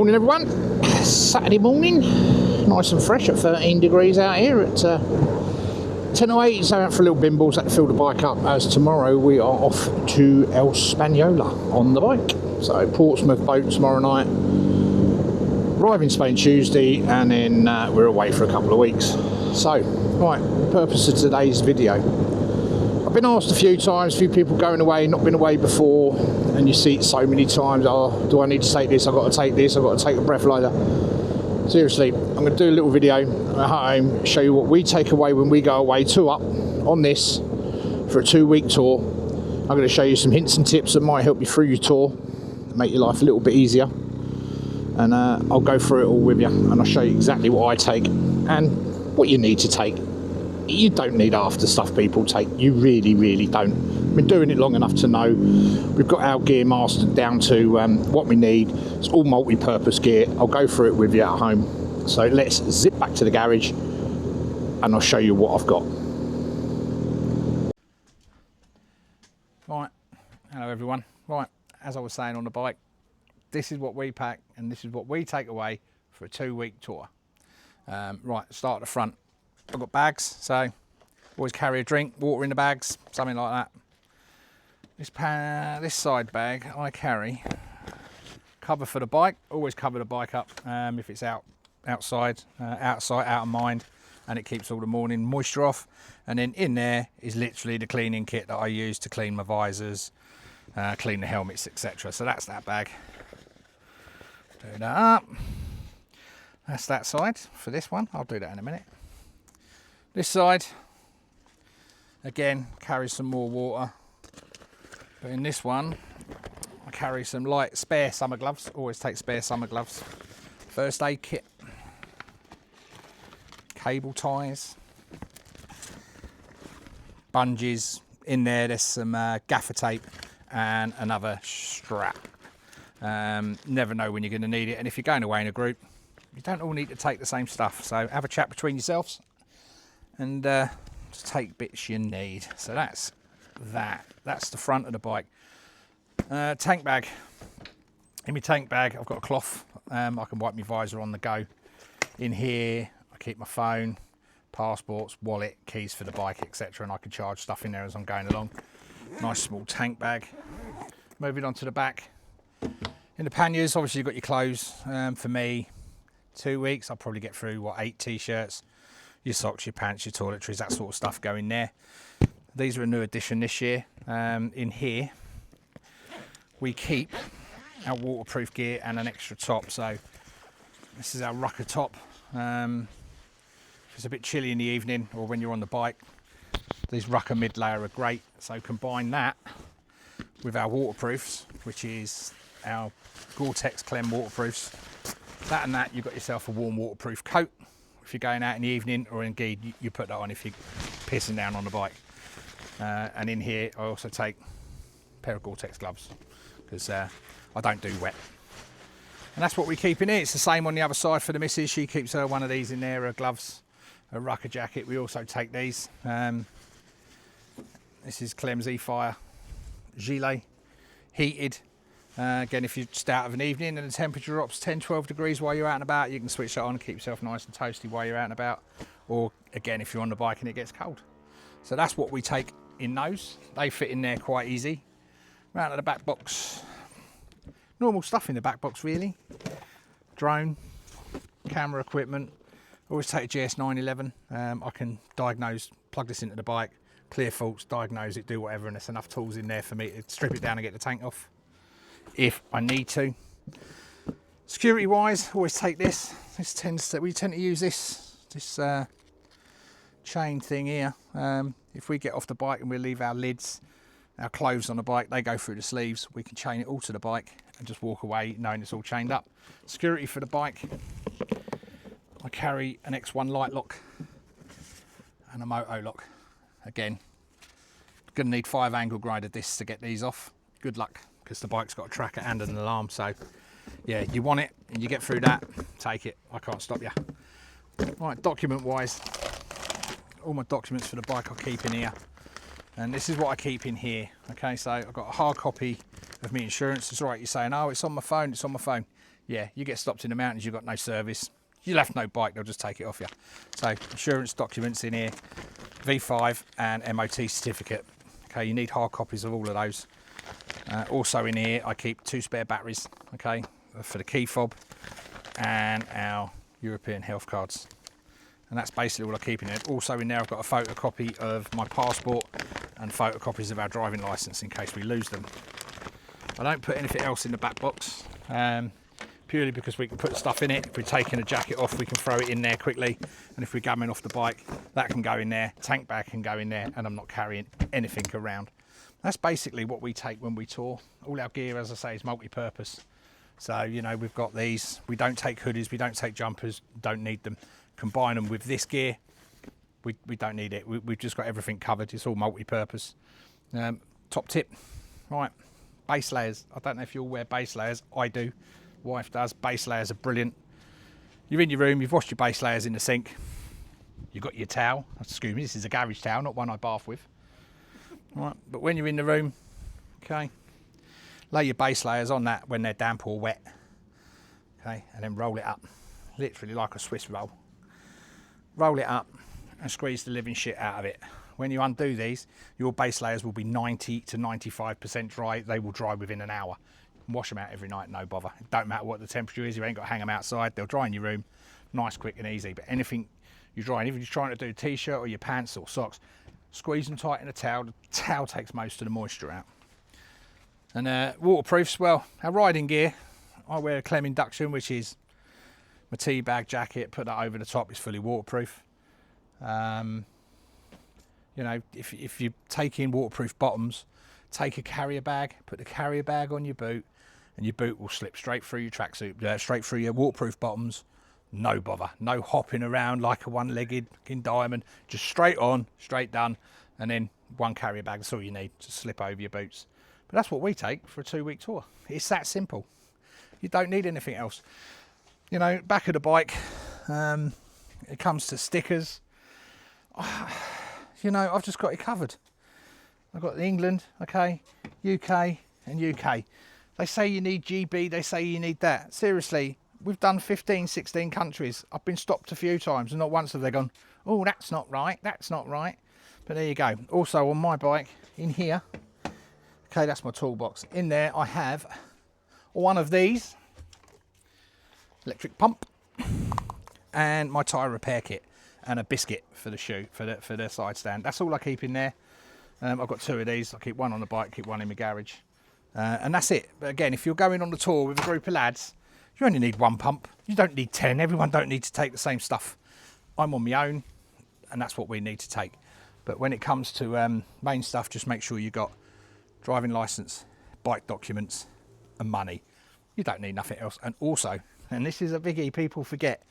Morning everyone, Saturday morning, nice and fresh at 13 degrees out here at 10:08, so out for a little bimbles, had to fill the bike up as tomorrow we are off to El Spanyola on the bike. So Portsmouth boat tomorrow night, arrive in Spain Tuesday, and then we're away for a couple of weeks. So, right, purpose of today's video. I've been asked a few times, a few people going away, not been away before, and you see it so many times, oh, do I need to take this, I've got to take this, I've got to take a breathalyzer. Seriously, I'm going to do a little video at home, show you what we take away when we go away, two up on this for a 2-week tour. I'm going to show you some hints and tips that might help you through your tour, make your life a little bit easier, and I'll go through it all with you, and I'll show you exactly what I take and what you need to take. You don't need half the stuff people take. You really don't. I've been doing it long enough to know. We've got our gear mastered down to what we need. It's all multi-purpose gear. I'll go through it with you at home. So let's zip back to the garage and I'll show you what I've got. Right, hello everyone. Right, as I was saying on the bike, this is what we pack and this is what we take away for a 2-week tour. Right, start at the front. I've got bags, so always carry a drink, water in the bags, something like that. This side bag I carry cover for the bike. Always cover the bike up if it's outside, out of sight, out of mind, and it keeps all the morning moisture off. And then in there is literally the cleaning kit that I use to clean my visors, clean the helmets, etc. So that's that bag. Do that up. That's that side for this one. I'll do that in a minute. This side, again, carries some more water, but in this one, I carry some light spare summer gloves. Always take spare summer gloves. First aid kit, cable ties, bungees. In there, there's some gaffer tape and another strap. Never know when you're going to need it, and if you're going away in a group, you don't all need to take the same stuff. So have a chat between yourselves and just take bits you need. So that's that. That's the front of the bike. Tank bag. In my tank bag, I've got a cloth. I can wipe my visor on the go. In here, I keep my phone, passports, wallet, keys for the bike, etc. And I can charge stuff in there as I'm going along. Nice small tank bag. Moving on to the back. In the panniers, obviously you've got your clothes. For me, 2 weeks, I'll probably get through, 8 t-shirts. Your socks, your pants, your toiletries, that sort of stuff go in there. These are a new addition this year. In here, we keep our waterproof gear and an extra top. So this is our rucker top. If it's a bit chilly in the evening or when you're on the bike, these rucker mid layer are great. So combine that with our waterproofs, which is our Gore-Tex Clem waterproofs. That and that, you've got yourself a warm waterproof coat. If you're going out in the evening, or indeed you put that on if you're pissing down on the bike. And in here I also take a pair of Gore-Tex gloves because I don't do wet. And that's what we keep in here. It's the same on the other side for the missus. She keeps her one of these in there, her gloves, a rucker jacket. We also take these. This is Clem's E-Fire gilet, heated. Again, if you're just out of an evening and the temperature drops 10-12 degrees while you're out and about, you can switch that on and keep yourself nice and toasty while you're out and about. Or again, if you're on the bike and it gets cold. So that's what we take in those. They fit in there quite easy. Round to the back box. Normal stuff in the back box really. Drone, camera equipment. Always take a GS911. I can diagnose, plug this into the bike, clear faults, diagnose it, do whatever, and there's enough tools in there for me to strip it down and get the tank off if I need to. Security wise, always take this. We tend to use this chain thing here. If we get off the bike and we leave our lids, our clothes on the bike, they go through the sleeves. We can chain it all to the bike and just walk away knowing it's all chained up. Security for the bike, I carry an X1 light lock and a moto lock. Again, gonna need 5 angle grinder discs to get these off. Good luck, because the bike's got a tracker and an alarm. So yeah, you want it and you get through that, take it. I can't stop you. Right, document wise, all my documents for the bike I keep in here, and this is what I keep in here. Okay, so I've got a hard copy of my insurance. It's right, you're saying, oh, it's on my phone, it's on my phone. yeah, you get stopped in the mountains, you've got no service, you left no bike, they'll just take it off you. So insurance documents in here, V5 and MOT certificate. Okay, you need hard copies of all of those. Also in here, I keep 2 spare batteries, okay, for the key fob and our European health cards. And that's basically all I keep in it. Also in there, I've got a photocopy of my passport and photocopies of our driving licence in case we lose them. I don't put anything else in the back box, purely because we can put stuff in it. If we're taking a jacket off, we can throw it in there quickly. And if we're coming off the bike, that can go in there. Tank bag can go in there, and I'm not carrying anything around. That's basically what we take when we tour. All our gear, as I say, is multi-purpose. So, you know, we've got these. We don't take hoodies, we don't take jumpers, don't need them. Combine them with this gear, we don't need it. We've just got everything covered. It's all multi-purpose. Top tip, right, base layers. I don't know if you all wear base layers. I do. Wife does. Base layers are brilliant. You're in your room, you've washed your base layers in the sink. You've got your towel. Excuse me, this is a garage towel, not one I bath with. Right, but when you're in the room, okay, lay your base layers on that when they're damp or wet. Okay, and then roll it up, literally like a Swiss roll. Roll it up and squeeze the living shit out of it. When you undo these, your base layers will be 90 to 95% dry. They will dry within an hour. Wash them out every night, no bother. It don't matter what the temperature is, you ain't got to hang them outside. They'll dry in your room, nice, quick and easy. But anything you dry, even if you're trying to do a t-shirt or your pants or socks, squeeze them tight in a towel. The towel takes most of the moisture out. And waterproofs, well, our riding gear, I wear a Clem Induction, which is my tea bag jacket, put that over the top, it's fully waterproof. You know, if you take in waterproof bottoms, take a carrier bag, put the carrier bag on your boot, and your boot will slip straight through your tracksuit, straight through your waterproof bottoms. No bother, no hopping around like a one-legged diamond, just straight on, straight done, and then one carrier bag, that's all you need to slip over your boots. But that's what we take for a 2-week tour. It's that simple. You don't need anything else. You know, back of the bike, it comes to stickers. You know, I've just got it covered. I've got England, okay, UK and UK. They say you need GB, they say you need that. Seriously, we've done 15, 16 countries. I've been stopped a few times and not once have they gone, oh, that's not right, that's not right. But there you go. Also on my bike, in here, okay, that's my toolbox. In there I have one of these, electric pump, and my tyre repair kit and a biscuit for the shoe, for the side stand. That's all I keep in there. I've got 2 of these. I keep one on the bike, keep one in my garage, and that's it. But again, if you're going on the tour with a group of lads, you only need 1 pump. You don't need 10. Everyone don't need to take the same stuff. I'm on my own, and that's what we need to take. But when it comes to main stuff, just make sure you got driving license, bike documents, and money. You don't need nothing else. And also, and this is a biggie people forget,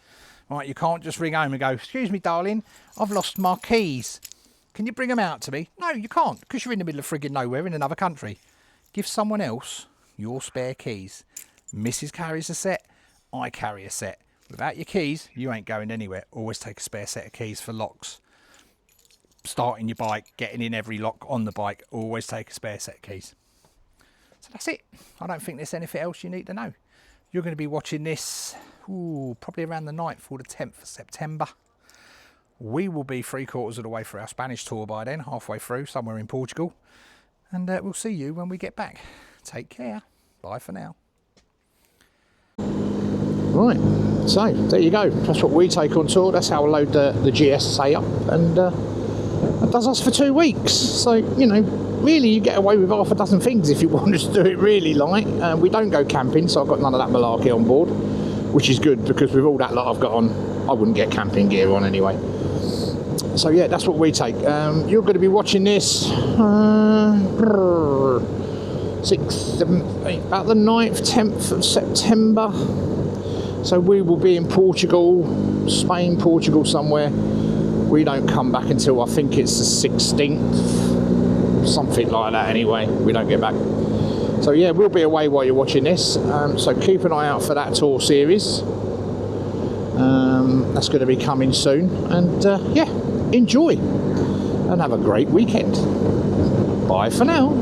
right, you can't just ring home and go, excuse me darling, I've lost my keys, can you bring them out to me? No, you can't, because you're in the middle of frigging nowhere in another country. Give someone else your spare keys. Mrs. carries a set, I carry a set. Without your keys, you ain't going anywhere. Always take a spare set of keys for locks. Starting your bike, getting in every lock on the bike, always take a spare set of keys. So that's it. I don't think there's anything else you need to know. You're going to be watching this probably around the 9th or the 10th of September. We will be 3/4 of the way through our Spanish tour by then, halfway through, somewhere in Portugal. And we'll see you when we get back. Take care. Bye for now. Right, so there you go. That's what we take on tour. That's how I load the GSA up. And that does us for 2 weeks. So, you know, really you get away with half a dozen things if you want to do it really light. We don't go camping, so I've got none of that malarkey on board, which is good because with all that lot I've got on, I wouldn't get camping gear on anyway. So yeah, that's what we take. You're going to be watching this 6th, 7th, 8th, about the 9th, 10th of September. So we will be in Portugal, Spain, Portugal somewhere. We don't come back until I think it's the 16th, something like that anyway. We don't get back. So yeah, we'll be away while you're watching this. So keep an eye out for that tour series. That's going to be coming soon. And yeah, enjoy and have a great weekend. Bye for now.